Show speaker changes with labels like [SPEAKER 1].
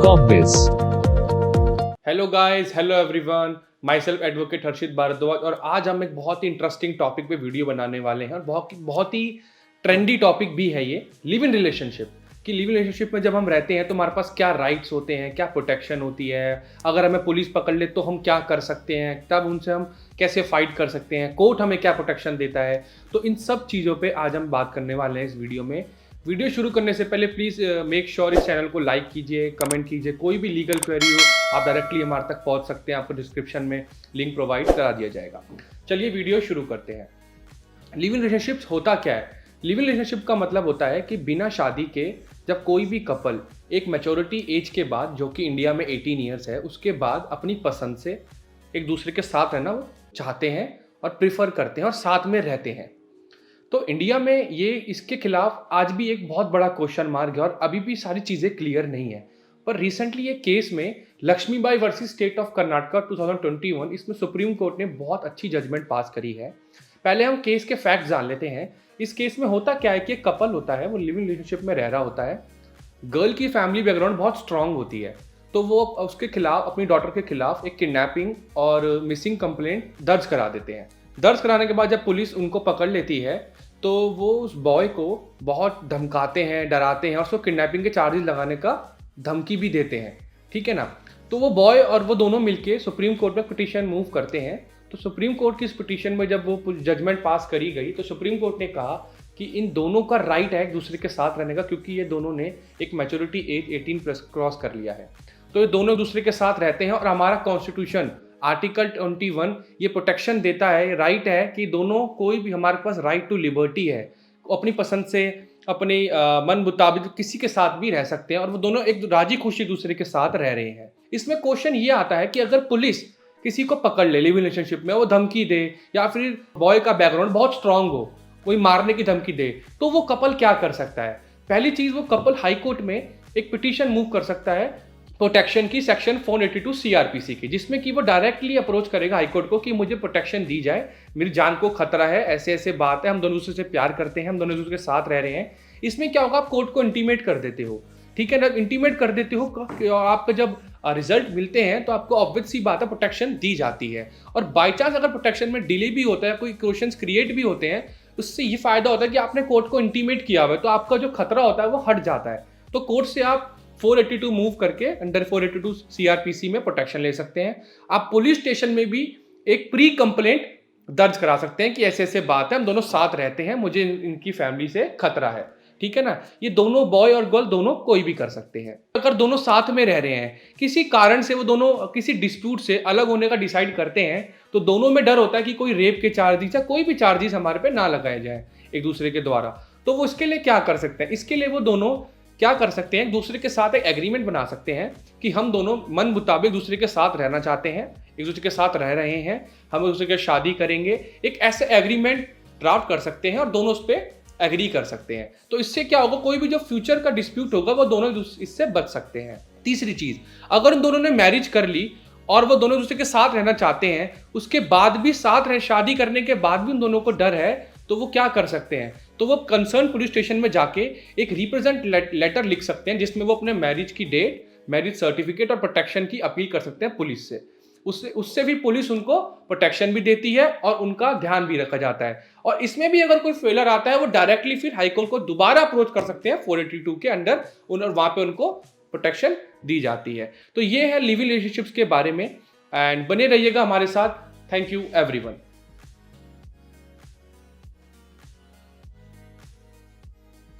[SPEAKER 1] Showbiz.
[SPEAKER 2] Hello guys, hello everyone, my self advocate Harshit Bhardwaj. और आज हम एक बहुत ही इंटरेस्टिंग टॉपिक पे वीडियो बनाने वाले हैं और बहुत ही ट्रेंडी टॉपिक भी है ये, लिव इन रिलेशनशिप। कि लिव इन रिलेशनशिप में जब हम रहते हैं तो हमारे पास क्या राइट्स होते हैं, क्या प्रोटेक्शन होती है, अगर हमें पुलिस पकड़ ले तो हम क्या कर सकते हैं, तब उनसे हम कैसे फाइट कर सकते हैं, कोर्ट हमें क्या प्रोटेक्शन देता है। तो इन सब चीज़ों पर आज हम बात करने वाले हैं इस वीडियो में। वीडियो शुरू करने से पहले प्लीज़ मेक श्योर इस चैनल को लाइक कीजिए, कमेंट कीजिए। कोई भी लीगल क्वेरी हो आप डायरेक्टली हमारे तक पहुंच सकते हैं, आपको डिस्क्रिप्शन में लिंक प्रोवाइड करा दिया जाएगा। चलिए वीडियो शुरू करते हैं। लिव इन रिलेशनशिप्स होता क्या है? लिव इन रिलेशनशिप का मतलब होता है कि बिना शादी के जब कोई भी कपल एक मैच्योरिटी एज के बाद, जो कि इंडिया में 18 ईयर्स है, उसके बाद अपनी पसंद से एक दूसरे के साथ रहना वो चाहते हैं और प्रिफर करते हैं और साथ में रहते हैं। तो इंडिया में ये इसके खिलाफ आज भी एक बहुत बड़ा क्वेश्चन मार्क है और अभी भी सारी चीज़ें क्लियर नहीं है। पर रिसेंटली ये केस में Lakshmibai versus state of Karnataka 2021, इसमें सुप्रीम कोर्ट ने बहुत अच्छी जजमेंट पास करी है। पहले हम केस के फैक्ट जान लेते हैं। इस केस में होता क्या है कि एक कपल होता है, वो लिव इन रिलेशनशिप में रह रहा होता है। गर्ल की फैमिली बैकग्राउंड बहुत स्ट्रांग होती है, तो वो उसके खिलाफ, अपनी डॉटर के खिलाफ एक किडनैपिंग और मिसिंग कंप्लेंट दर्ज करा देते हैं। दर्ज कराने के बाद जब पुलिस उनको पकड़ लेती है तो वो उस बॉय को बहुत धमकाते हैं, डराते हैं और उसको किडनैपिंग के चार्जेस लगाने का धमकी भी देते हैं। ठीक है ना? तो वो बॉय और वो दोनों मिलके सुप्रीम कोर्ट में पिटीशन मूव करते हैं। तो सुप्रीम कोर्ट की इस पिटीशन में जब वो जजमेंट पास करी गई तो सुप्रीम कोर्ट ने कहा कि इन दोनों का राइट है एक दूसरे के साथ रहने का, क्योंकि ये दोनों ने एक मैच्योरिटी एज 18+ क्रॉस कर लिया है। तो ये दोनों एक दूसरे के साथ रहते हैं और हमारा कॉन्स्टिट्यूशन आर्टिकल 21 ये प्रोटेक्शन देता है, राइट है कि दोनों, कोई भी, हमारे पास राइट टू लिबर्टी है, अपनी पसंद से अपने मन मुताबिक किसी के साथ भी रह सकते हैं और वो दोनों एक राजी खुशी दूसरे के साथ रह रहे हैं। इसमें क्वेश्चन ये आता है कि अगर पुलिस किसी को पकड़ ले लिव इन रिलेशनशिप में, वो धमकी दे या फिर बॉय का बैकग्राउंड बहुत स्ट्रांग हो, कोई मारने की धमकी दे, तो वो कपल क्या कर सकता है? पहली चीज, वो कपल हाई कोर्ट में एक पिटीशन मूव कर सकता है प्रोटेक्शन की, सेक्शन 482 सीआरपीसी की, जिसमें कि वो डायरेक्टली अप्रोच करेगा हाईकोर्ट को कि मुझे प्रोटेक्शन दी जाए, मेरी जान को खतरा है, ऐसे ऐसे बात है, हम दोनों दूसरे से प्यार करते हैं, हम दोनों दूसरे के साथ रह रहे हैं। इसमें क्या होगा, आप कोर्ट को इंटीमेट कर देते हो। ठीक है ना? इंटीमेट कर देते हो और आपका जब रिजल्ट मिलते हैं तो आपको ऑब्वियस सी बात है प्रोटेक्शन दी जाती है। और बाई चांस अगर प्रोटेक्शन में डिले भी होता है, कोई क्वेश्चंस क्रिएट भी होते हैं, उससे ये फायदा होता है कि आपने कोर्ट को इंटीमेट किया हुआ है, तो आपका जो खतरा होता है वो हट जाता है। तो कोर्ट से आप 482 मूव करके अंडर 482 सीआरपीसी में प्रोटेक्शन ले सकते हैं। आप पुलिस स्टेशन में भी एक प्री कंप्लेंट दर्ज करा सकते हैं कि ऐसे ऐसे बात है, हम दोनों साथ रहते हैं, मुझे इनकी फैमिली से खतरा है। ठीक है ना? ये दोनों, बॉय और गर्ल दोनों, कोई भी कर सकते हैं। अगर दोनों साथ में रह रहे हैं, किसी कारण से वो दोनों किसी डिस्प्यूट से अलग होने का डिसाइड करते हैं, तो दोनों में डर होता है कि कोई रेप के चार्जेस या कोई भी चार्जेस हमारे पे ना लगाए जाए एक दूसरे के द्वारा। तो वो इसके लिए क्या कर सकते हैं? इसके लिए वो दोनों क्या कर सकते हैं, एक दूसरे के साथ एक एग्रीमेंट बना सकते हैं कि हम दोनों मन मुताबिक दूसरे के साथ रहना चाहते हैं, एक दूसरे के साथ रह रहे हैं, हम एक दूसरे के शादी करेंगे। एक ऐसे एग्रीमेंट ड्राफ्ट कर सकते हैं और दोनों उस पर एग्री कर सकते हैं। तो इससे क्या होगा, कोई भी जो फ्यूचर का डिस्प्यूट होगा वो दोनों इससे बच सकते हैं। तीसरी चीज, अगर उन दोनों ने मैरिज कर ली और वो दोनों दूसरे के साथ रहना चाहते हैं, उसके बाद भी साथ रह, शादी करने के बाद भी उन दोनों को डर है, तो वो क्या कर सकते हैं? तो वो कंसर्न पुलिस स्टेशन में जाके एक रिप्रेजेंट लेटर लिख सकते हैं, जिसमें वो अपने मैरिज की डेट, मैरिज सर्टिफिकेट और प्रोटेक्शन की अपील कर सकते हैं पुलिस से। उससे भी पुलिस उनको प्रोटेक्शन भी देती है और उनका ध्यान भी रखा जाता है। और इसमें भी अगर कोई फेलर आता है, वो डायरेक्टली फिर हाईकोर्ट को दोबारा अप्रोच कर सकते हैं 482 के अंडर, वहां पे उनको प्रोटेक्शन दी जाती है। तो ये है लिव इन रिलेशनशिप्स के बारे में, एंड बने रहिएगा हमारे साथ। Thank you everyone.